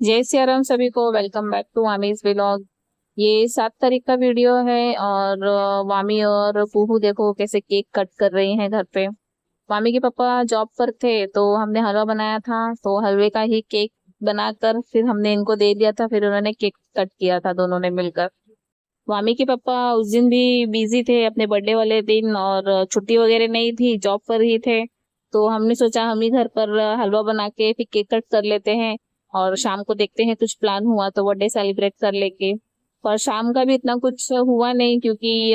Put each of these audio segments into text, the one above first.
जय सिया राम सभी को। Welcome back to Wamiz vlog. ये 7 तारीख का वीडियो है और वामी और कुहू देखो कैसे केक कट कर रही हैं घर पे। वामी के पापा जॉब पर थे तो हमने हलवा बनाया था, तो हलवे का ही केक बनाकर फिर हमने इनको दे दिया था, फिर उन्होंने केक कट किया था दोनों ने मिलकर। वामी के पापा उस दिन भी बिजी थे अपने बर्थडे वाले दिन, और छुट्टी वगैरह नहीं थी, जॉब पर ही थे। तो हमने सोचा हम ही घर पर हलवा बना के फिर केक कट कर लेते हैं, और शाम को देखते हैं कुछ प्लान हुआ तो बर्थडे सेलिब्रेट कर लेके। पर शाम का भी इतना कुछ हुआ नहीं क्योंकि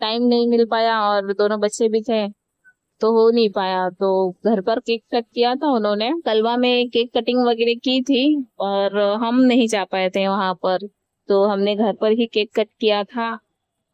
टाइम नहीं मिल पाया और दोनों बच्चे भी थे, तो हो नहीं पाया। तो घर पर केक कट किया था उन्होंने, कलवा में केक कटिंग वगैरह की थी, और हम नहीं जा पाए थे वहां पर, तो हमने घर पर ही केक कट किया था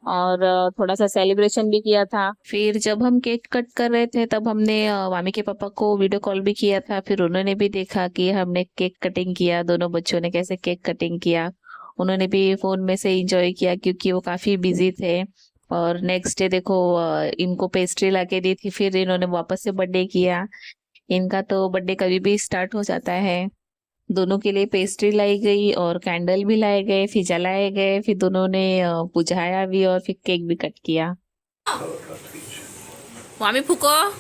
और थोड़ा सा सेलिब्रेशन भी किया था। फिर जब हम केक कट कर रहे थे तब हमने मामी के पापा को वीडियो कॉल भी किया था, फिर उन्होंने भी देखा कि हमने केक कटिंग किया, दोनों बच्चों ने कैसे केक कटिंग किया। उन्होंने भी फोन में से एंजॉय किया क्योंकि वो काफी बिजी थे। और नेक्स्ट डे देखो इनको पेस्ट्री लाके दी थी, फिर इन्होंने वापस से बर्थडे किया। इनका तो बर्थडे कभी भी स्टार्ट हो जाता है। दोनों के लिए पेस्ट्री लाई गई और कैंडल भी लाए गए, फिर जलाए गए, फिर दोनों ने बुझाया भी और फिर केक भी कट किया। मामी फूको,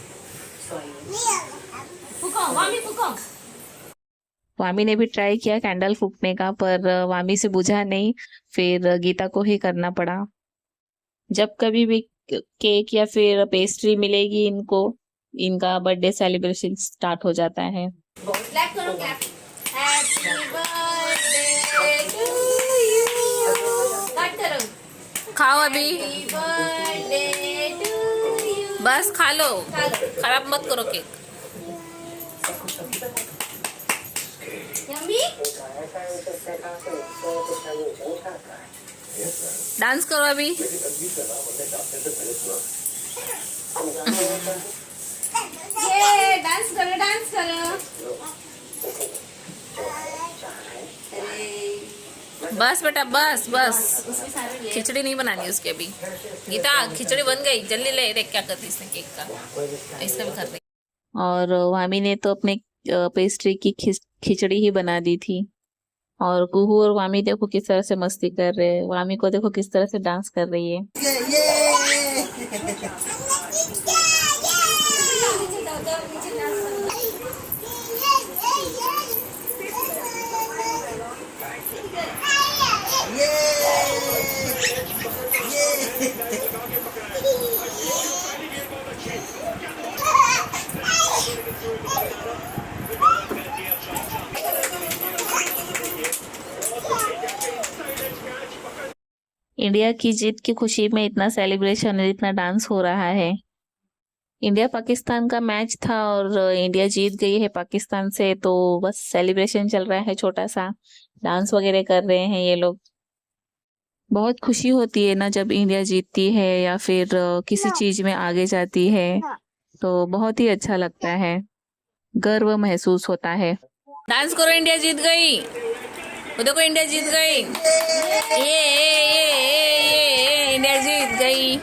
फूको मामी फूको। वामी ने भी ट्राई किया कैंडल फूकने का, पर वामी से बुझा नहीं, फिर गीता को ही करना पड़ा। जब कभी भी केक या फिर पेस्ट्री मिलेगी इनको, इनका बर्थडे सेलिब्रेशन स्टार्ट हो जाता है। क्लैप करो clap. Happy birthday to you. Cut करो। खाओ अभी, हैप्पी बर्थडे टू यू। बस खा लो, खा लो। खराब मत करो केक। यम्मी। डांस करो अभी। ये डांस करो डांस करो। बस बेटा बस बस, उसके सारे ले। खिचड़ी नहीं बनानी उसकी अभी। गीता खिचड़ी बन गई, जल्दी ले, देख क्या करती इसने केक का, इसका भी कर रही। और वामी ने तो अपने पेस्ट्री की खिचड़ी ही बना दी थी। और कुहू और वामी देखो किस तरह से मस्ती कर रहे हैं, वामी को देखो किस तरह से डांस कर रही है। इंडिया की जीत की खुशी में इतना सेलिब्रेशन और इतना डांस हो रहा है। इंडिया पाकिस्तान का मैच था और इंडिया जीत गई है पाकिस्तान से, तो बस सेलिब्रेशन चल रहा है, छोटा सा डांस वगैरह कर रहे हैं ये लोग। बहुत खुशी होती है ना जब इंडिया जीतती है या फिर किसी चीज में आगे जाती है, तो बहुत ही अच्छा लगता है, गर्व महसूस होता है। डांस करो, इंडिया जीत गई, वो देखो इंडिया जीत गई, ये इंडिया जीत गई।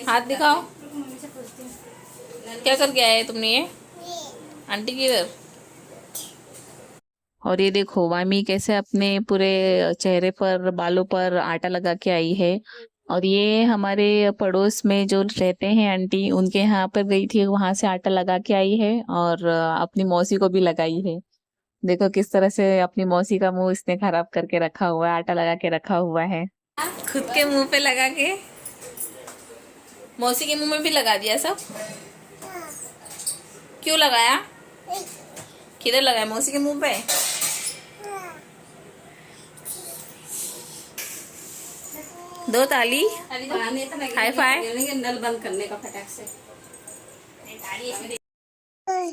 हाथ दिखाओ, क्या करके आए तुमने ये, आंटी की इधर। और ये देखो वामी कैसे अपने पूरे चेहरे पर बालों पर आटा लगा के आई है। और ये हमारे पड़ोस में जो रहते हैं आंटी, उनके यहाँ पर गई थी, वहां से आटा लगा के आई है और अपनी मौसी को भी लगाई है। देखो किस तरह से अपनी मौसी का मुंह इसने खराब करके रखा हुआ है, आटा लगा के रखा हुआ है। खुद के मुंह पे लगा के मौसी के मुंह में भी लगा दिया सब। क्यों लगाया, किधर लगाया, मौसी के मुंह पे। दो ताली, हाई फाई। नल बंद करने का फटाक से।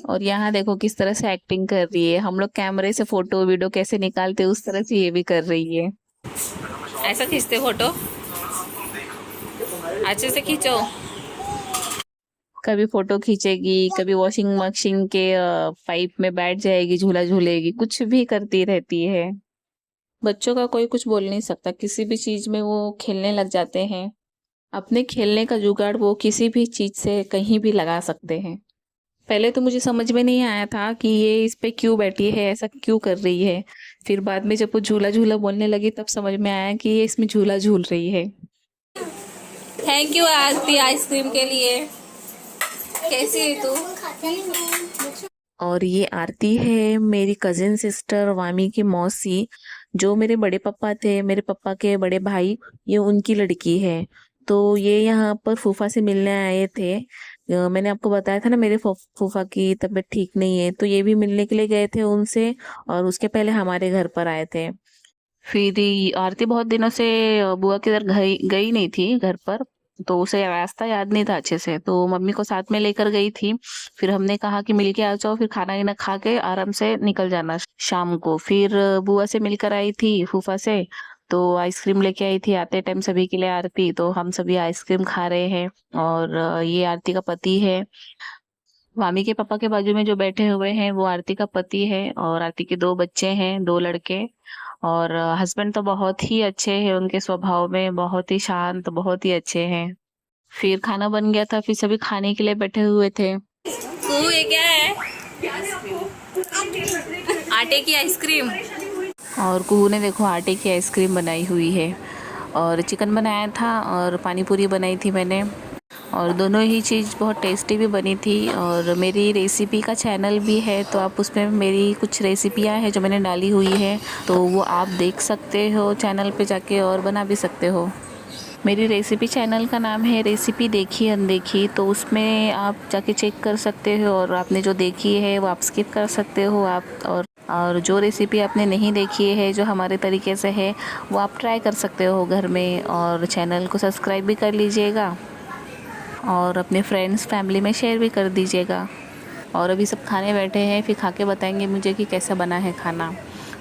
और यहाँ देखो किस तरह से एक्टिंग कर रही है, हम लोग कैमरे से फोटो वीडियो कैसे निकालते उस तरह से ये भी कर रही है। ऐसा खींचते फोटो, अच्छे से खींचो। कभी फोटो खींचेगी, कभी वॉशिंग मशीन के पाइप में बैठ जाएगी, झूला झूलेगी, कुछ भी करती रहती है। बच्चों का कोई कुछ बोल नहीं सकता, किसी भी चीज में वो खेलने लग जाते हैं। अपने खेलने का जुगाड़ वो किसी भी चीज से कहीं भी लगा सकते हैं। पहले तो मुझे समझ में नहीं आया था कि ये इस पे क्यों बैठी है, ऐसा क्यों कर रही है। फिर बाद में जब वो झूला झूला बोलने लगी तब समझ में आया कि ये इसमें झूला झूल रही है। थैंक यू आरती आइसक्रीम के लिए। कैसी है तू? और ये आरती है मेरी कजिन सिस्टर वामी की मौसी, जो मेरे बड़े पापा थे, मेरे पापा के बड़े भाई, ये उनकी लड़की है। तो ये यहाँ पर फूफा से मिलने आए थे। मैंने आपको बताया था ना मेरे फूफा की तबीयत ठीक नहीं है, तो ये भी मिलने के लिए गए थे उनसे, और उसके पहले हमारे घर पर आए थे। फिर आरती बहुत दिनों से बुआ के घर गई नहीं थी घर पर, तो उसे रास्ता याद नहीं था अच्छे से, तो मम्मी को साथ में लेकर गई थी। फिर हमने कहा कि मिलके आ जाओ, फिर खाना वाना खा के आराम से निकल जाना शाम को। फिर बुआ से मिलकर आई थी फूफा से, तो आइसक्रीम लेके आई थी आते टाइम सभी के लिए आरती, तो हम सभी आइसक्रीम खा रहे हैं। और ये आरती का पति है। वामी के पापा के बाजू में जो बैठे हुए हैं वो आरती का पति है, और आरती के 2 बच्चे हैं, 2 लड़के। और हस्बैंड तो बहुत ही अच्छे हैं, उनके स्वभाव में बहुत ही शांत, बहुत ही अच्छे हैं। फिर खाना बन गया था, फिर सभी खाने के लिए बैठे हुए थे। तू ये क्या है? आटे की आइसक्रीम। और कुहू ने देखो आटे की आइसक्रीम बनाई हुई है, और चिकन बनाया था, और पानी पूरी बनाई थी मैंने, और दोनों ही चीज़ बहुत टेस्टी भी बनी थी। और मेरी रेसिपी का चैनल भी है, तो आप उसमें मेरी कुछ रेसिपियां हैं जो मैंने डाली हुई है, तो वो आप देख सकते हो चैनल पे जाके, और बना भी सकते हो। मेरी रेसिपी चैनल का नाम है रेसिपी देखी अनदेखी, तो उसमें आप जाके चेक कर सकते हो, और आपने जो देखी है वो आप स्किप कर सकते हो आप। और जो रेसिपी आपने नहीं देखी है जो हमारे तरीके से है वो आप ट्राई कर सकते हो घर में। और चैनल को सब्सक्राइब भी कर लीजिएगा, और अपने फ्रेंड्स फैमिली में शेयर भी कर दीजिएगा। और अभी सब खाने बैठे हैं, फिर खा के बताएंगे मुझे कि कैसा बना है खाना।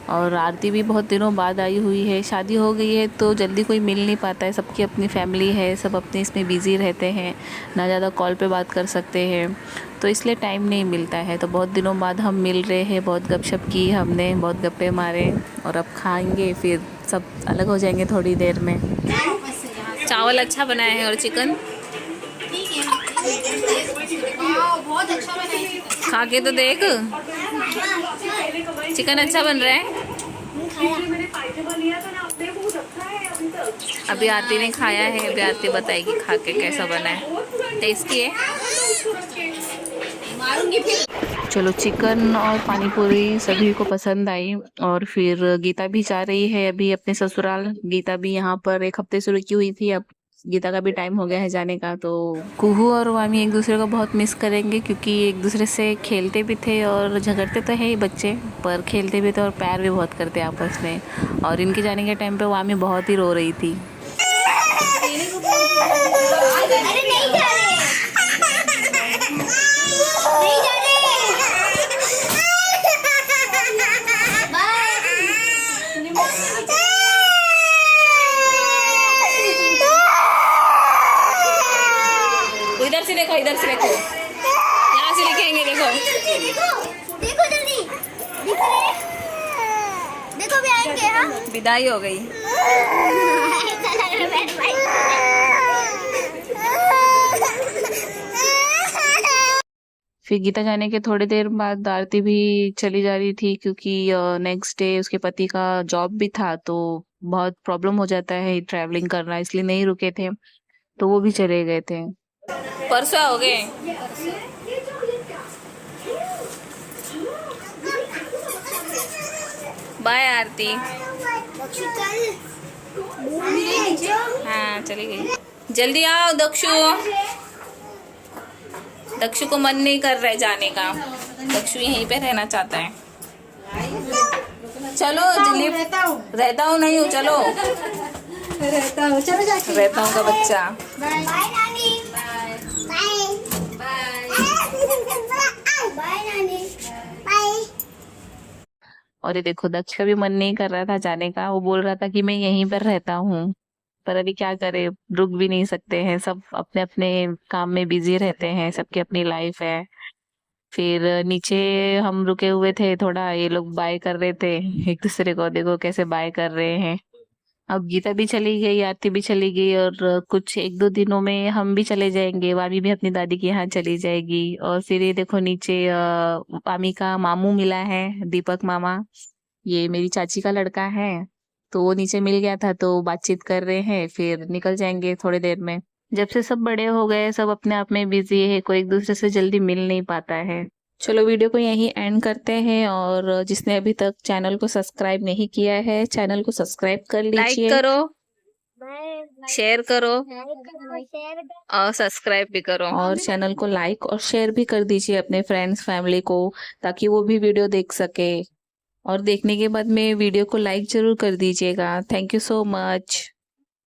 और आरती भी बहुत दिनों बाद आई हुई है, शादी हो गई है तो जल्दी कोई मिल नहीं पाता है, सबकी अपनी फैमिली है, सब अपने इसमें बिज़ी रहते हैं, ना ज़्यादा कॉल पे बात कर सकते हैं, तो इसलिए टाइम नहीं मिलता है। तो बहुत दिनों बाद हम मिल रहे हैं, बहुत गपशप की हमने, बहुत गप्पे मारे, और अब खाएंगे, फिर सब अलग हो जाएंगे थोड़ी देर में। चावल अच्छा बनाया है और चिकन बहुत अच्छा बना है। खा के तो देख। चिकन अच्छा बन रहा है। अभी आरती ने खाया है, अभी आरती बताएगी खा के कैसा बना है। टेस्टी है। मारूंगी फिर। चलो, चिकन और पानी पूरी सभी को पसंद आई। और फिर गीता भी जा रही है अभी अपने ससुराल। गीता भी यहाँ पर 1 हफ्ते से रुकी हुई थी, अब गीता का भी टाइम हो गया है जाने का। तो कुहू और वामी एक दूसरे को बहुत मिस करेंगे, क्योंकि एक दूसरे से खेलते भी थे और झगड़ते तो है ही बच्चे, पर खेलते भी थे और प्यार भी बहुत करते आपस में। और इनके जाने के टाइम पे वामी बहुत ही रो रही थी। अरे नहीं जा रहे, नहीं जा रहे। इधर से देखो, इधर से देखो, यहाँ से लिखेंगे। देखो देखो जल्दी, देखो भी आएंगे। हाँ, विदाई हो गई। फिर गीता जाने के थोड़ी देर बाद आरती भी चली जा रही थी, क्योंकि नेक्स्ट डे उसके पति का जॉब भी था, तो बहुत प्रॉब्लम हो जाता है ट्रैवलिंग करना, इसलिए नहीं रुके थे, तो वो भी चले गए थे। परसों हो गए। बाय आरती। हाँ चली गई। जल्दी आओ दक्षु। दक्षु को मन नहीं कर रहा है जाने का, दक्षु यहीं पे रहना चाहता है। चलो जल्दी। रहता हूँ नहीं हूँ, चलो। रहता हूँ, चलो जाके रहता हूँ का बच्चा। बाय नानी, बाय बाय नानी, बाय। और ये देखो, दक्ष का भी मन नहीं कर रहा था जाने का, वो बोल रहा था कि मैं यहीं पर रहता हूँ, पर अभी क्या करे, रुक भी नहीं सकते हैं, सब अपने अपने काम में बिजी रहते हैं, सबकी अपनी लाइफ है। फिर नीचे हम रुके हुए थे थोड़ा, ये लोग बाय कर रहे थे एक दूसरे को, देखो कैसे बाय कर रहे हैं। अब गीता भी चली गई, आरती भी चली गई और कुछ 1-2 दिनों में हम भी चले जाएंगे। वामी भी अपनी दादी के यहाँ चली जाएगी। और फिर ये देखो नीचे वामी का मामू मिला है, दीपक मामा। ये मेरी चाची का लड़का है, तो वो नीचे मिल गया था तो बातचीत कर रहे हैं, फिर निकल जाएंगे थोड़ी देर में। जब से सब बड़े हो गए, सब अपने आप में बिजी है, कोई एक दूसरे से जल्दी मिल नहीं पाता है। चलो वीडियो को यहीं एंड करते हैं, और जिसने अभी तक चैनल को सब्सक्राइब नहीं किया है, चैनल को सब्सक्राइब कर लीजिए, लाइक करो, बाय शेयर करो शेयर और सब्सक्राइब भी करो। और चैनल को लाइक और शेयर भी कर दीजिए अपने फ्रेंड्स फैमिली को, ताकि वो भी वीडियो देख सके। और देखने के बाद में वीडियो को लाइक जरूर कर दीजिएगा। Thank you so much.